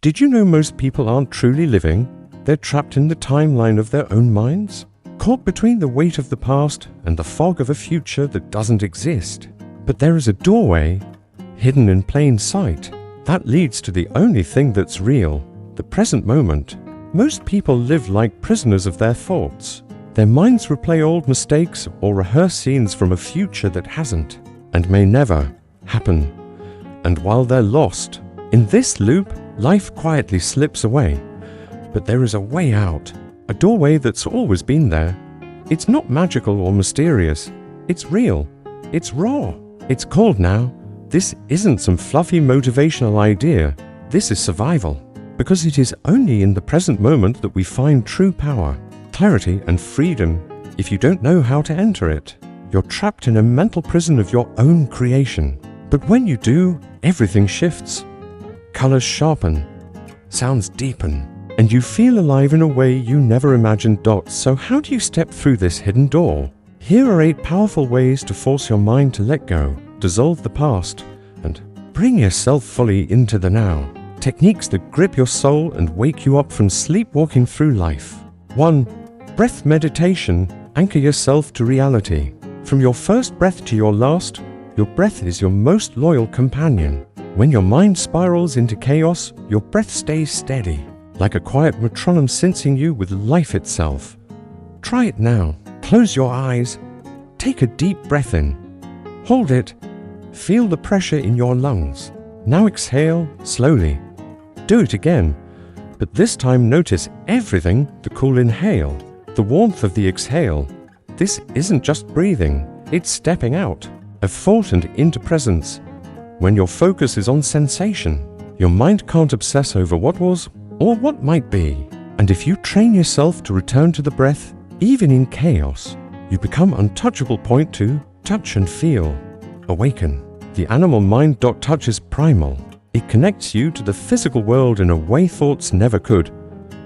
Did you know most people aren't truly living? They're trapped in the timeline of their own minds, caught between the weight of the past and the fog of a future that doesn't exist. But there is a doorway, hidden in plain sight, that leads to the only thing that's real, the present moment. Most people live like prisoners of their thoughts. Their minds replay old mistakes or rehearse scenes from a future that hasn't, and may never, happen. And while they're lost in this loop, life quietly slips away. But there is a way out, a doorway that's always been there. It's not magical or mysterious. It's real. It's raw. It's called now. This isn't some fluffy motivational idea. This is survival. Because it is only in the present moment that we find true power, clarity, and freedom. If you don't know how to enter it, you're trapped in a mental prison of your own creation. But when you do, everything shifts. Colors sharpen, sounds deepen, and you feel alive in a way you never imagined. So how do you step through this hidden door? Here are 8 powerful ways to force your mind to let go, dissolve the past, and bring yourself fully into the now. Techniques that grip your soul and wake you up from sleepwalking through life. 1. Breath meditation. Anchor yourself to reality. From your first breath to your last, your breath is your most loyal companion. When your mind spirals into chaos, your breath stays steady, like a quiet metronome sensing you with life itself. Try it now. Close your eyes. Take a deep breath in. Hold it. Feel the pressure in your lungs. Now exhale slowly. Do it again, but this time notice everything: the cool inhale, the warmth of the exhale. This isn't just breathing, it's stepping out of thought and into presence. When your focus is on sensation, your mind can't obsess over what was or what might be. And if you train yourself to return to the breath, even in chaos, you become untouchable. Point 2. Touch and feel. Awaken. The animal mind. Touch is primal. It connects you to the physical world in a way thoughts never could.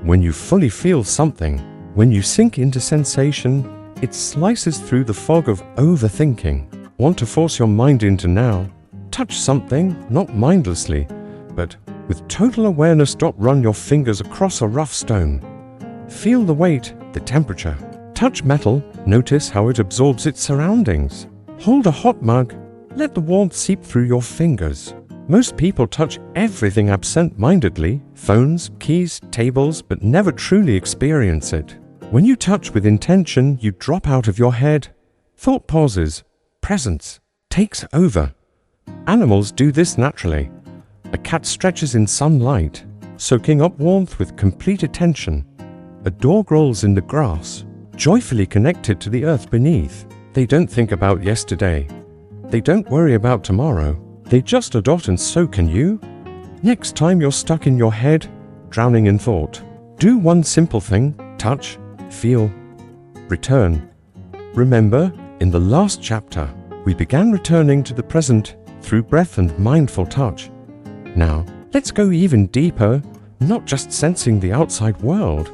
When you fully feel something, when you sink into sensation, it slices through the fog of overthinking. Want to force your mind into now? Touch something, not mindlessly, but with total awareness. Run your fingers across a rough stone. Feel the weight, the temperature. Touch metal, notice how it absorbs its surroundings. Hold a hot mug, let the warmth seep through your fingers. Most people touch everything absent-mindedly, phones, keys, tables, but never truly experience it. When you touch with intention, you drop out of your head. Thought pauses, presence takes over. Animals do this naturally. A cat stretches in sunlight, soaking up warmth with complete attention. A dog rolls in the grass, joyfully connected to the earth beneath. They don't think about yesterday. They don't worry about tomorrow. They just adopt, and so can you. Next time you're stuck in your head, drowning in thought, do one simple thing: touch, feel, return. Remember, in the last chapter, we began returning to the present through breath and mindful touch. Now, let's go even deeper, not just sensing the outside world,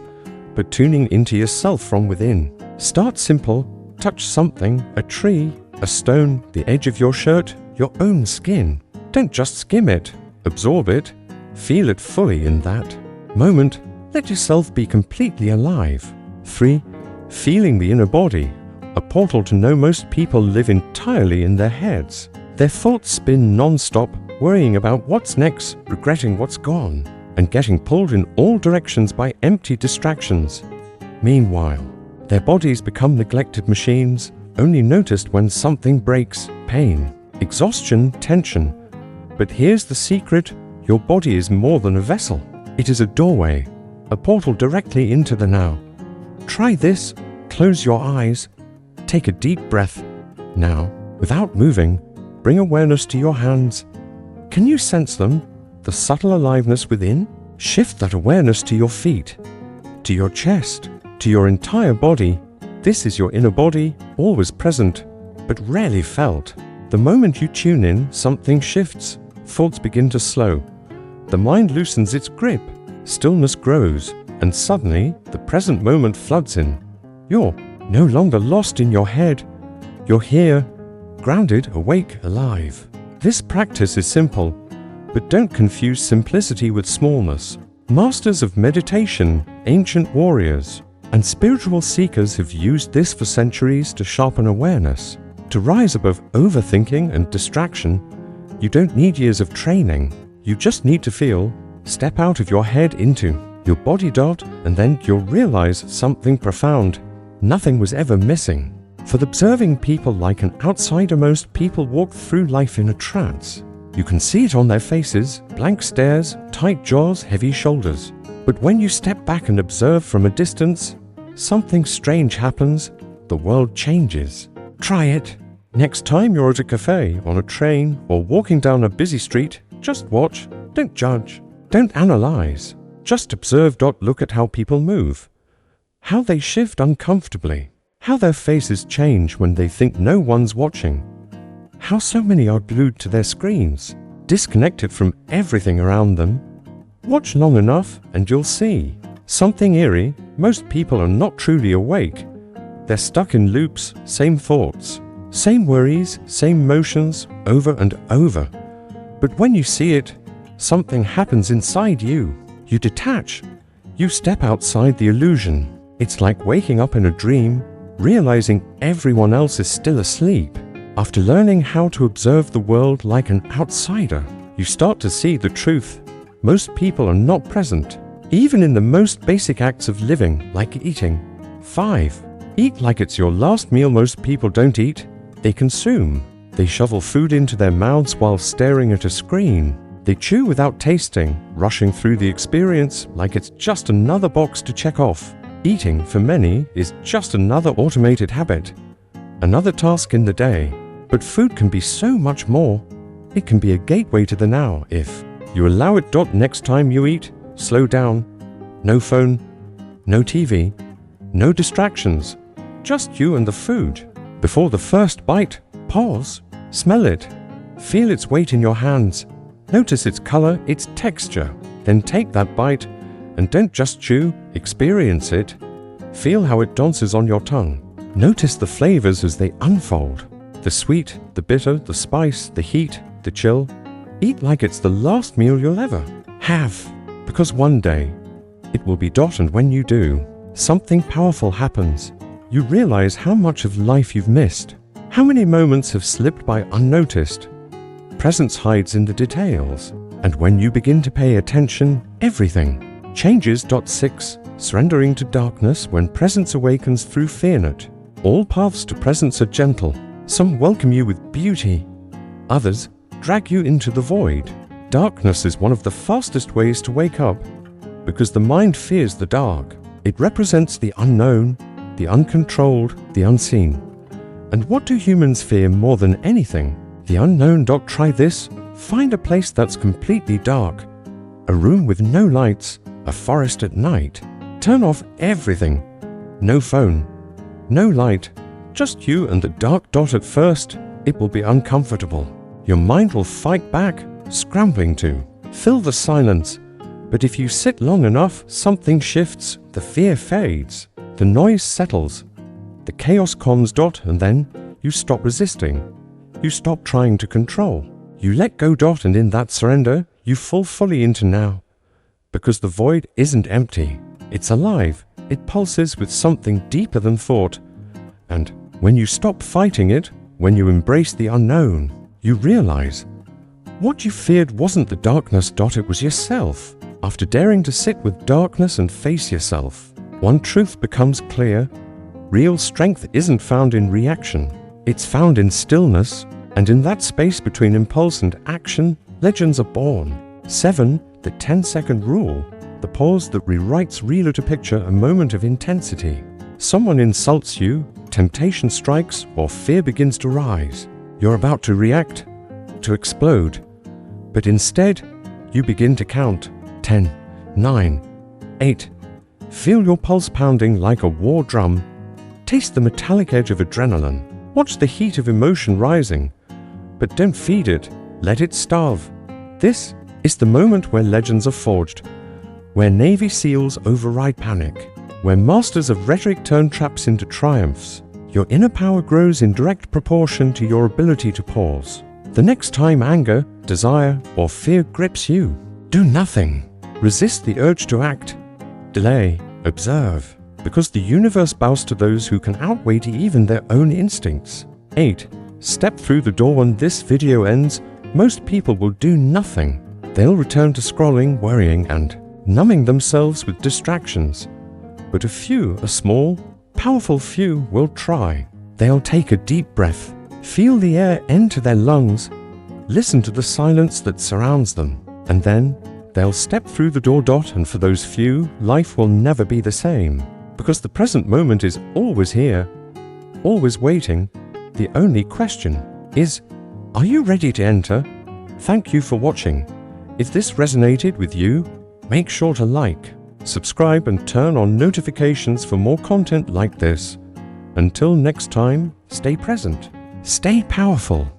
but tuning into yourself from within. Start simple. Touch something: a tree, a stone, the edge of your shirt, your own skin. Don't just skim it, absorb it, feel it fully in that moment. Let yourself be completely alive. 3. Feeling the inner body, a portal to know. Most people live entirely in their heads. Their thoughts spin non-stop, worrying about what's next, regretting what's gone, and getting pulled in all directions by empty distractions. Meanwhile, their bodies become neglected machines, only noticed when something breaks: pain, exhaustion, tension. But here's the secret: your body is more than a vessel. It is a doorway, a portal directly into the now. Try this. Close your eyes. Take a deep breath. Now, without moving, bring awareness to your hands. Can you sense them? The subtle aliveness within? Shift that awareness to your feet, to your chest, to your entire body. This is your inner body, always present, but rarely felt. The moment you tune in, something shifts. Thoughts begin to slow. The mind loosens its grip. Stillness grows, and suddenly, the present moment floods in. You're no longer lost in your head. You're here, grounded, awake, alive. This practice is simple, But don't confuse simplicity with smallness. Masters of meditation, ancient warriors, and spiritual seekers have used this for centuries to sharpen awareness. To rise above overthinking and distraction, you don't need years of training. You just need to feel, step out of your head into your body, and then you'll realize something profound. Nothing was ever missing. For observing people like an outsider, most people walk through life in a trance. You can see it on their faces, blank stares, tight jaws, heavy shoulders. But when you step back and observe from a distance, something strange happens. The world changes. Try it. Next time you're at a cafe, on a train, or walking down a busy street, just watch. Don't judge. Don't analyze. Just observe. Look at how people move. How they shift uncomfortably. How their faces change when they think no one's watching. How so many are glued to their screens, disconnected from everything around them. Watch long enough and you'll see something eerie. Most people are not truly awake. They're stuck in loops, same thoughts, same worries, same motions, over and over. But when you see it, something happens inside you. You detach. You step outside the illusion. It's like waking up in a dream, realizing everyone else is still asleep. After learning how to observe the world like an outsider, you start to see the truth. Most people are not present, even in the most basic acts of living, like eating. 5. Eat like it's your last meal. Most people don't eat, they consume. They shovel food into their mouths while staring at a screen. They chew without tasting, rushing through the experience like it's just another box to check off. Eating, for many, is just another automated habit, another task in the day. But food can be so much more. It can be a gateway to the now if you allow it. Next time you eat, slow down. No phone, no TV, no distractions. Just you and the food. Before the first bite, pause, smell it, feel its weight in your hands. Notice its color, its texture. Then take that bite and don't just chew, experience it. Feel how it dances on your tongue. Notice the flavors as they unfold. The sweet, the bitter, the spice, the heat, the chill. Eat like it's the last meal you'll ever have. Because one day, it will be. And when you do, something powerful happens. You realize how much of life you've missed. How many moments have slipped by unnoticed. Presence hides in the details. And when you begin to pay attention, everything changes. 6. Surrendering to darkness. When presence awakens through fear. All paths to presence are gentle. Some welcome you with beauty. Others drag you into the void. Darkness is one of the fastest ways to wake up, because the mind fears the dark. It represents the unknown, the uncontrolled, the unseen. And what do humans fear more than anything? The unknown. Try this. Find a place that's completely dark. A room with no lights, a forest at night. Turn off everything. No phone, no light, just you and the dark. At first, it will be uncomfortable. Your mind will fight back, scrambling to fill the silence. But if you sit long enough, something shifts, the fear fades, the noise settles, the chaos calms. And then you stop resisting. You stop trying to control. You let go. And in that surrender, you fall fully into now. Because the void isn't empty. It's alive. It pulses with something deeper than thought. And when you stop fighting it, when you embrace the unknown, you realize what you feared wasn't the darkness. It was yourself. After daring to sit with darkness and face yourself, one truth becomes clear. Real strength isn't found in reaction. It's found in stillness. And in that space between impulse and action, legends are born. 7. The 10-second rule. The pause that rewrites real to picture a moment of intensity. Someone insults you, temptation strikes, or fear begins to rise. You're about to react, to explode. But instead, you begin to count. 10, 9, 8. Feel your pulse pounding like a war drum. Taste the metallic edge of adrenaline. Watch the heat of emotion rising. But don't feed it, let it starve. This is the moment where legends are forged, where Navy SEALs override panic, where masters of rhetoric turn traps into triumphs. Your inner power grows in direct proportion to your ability to pause. The next time anger, desire, or fear grips you, do nothing. Resist the urge to act. Delay. Observe. Because the universe bows to those who can outweigh even their own instincts. 8. Step through the door when this video ends. Most people will do nothing. They'll return to scrolling, worrying, and numbing themselves with distractions. But a few, a small, powerful few, will try. They'll take a deep breath, feel the air enter their lungs, listen to the silence that surrounds them, and then they'll step through the door. And for those few, life will never be the same. Because the present moment is always here, always waiting. The only question is, are you ready to enter? Thank you for watching. If this resonated with you, make sure to like, subscribe, and turn on notifications for more content like this. Until next time, stay present, stay powerful.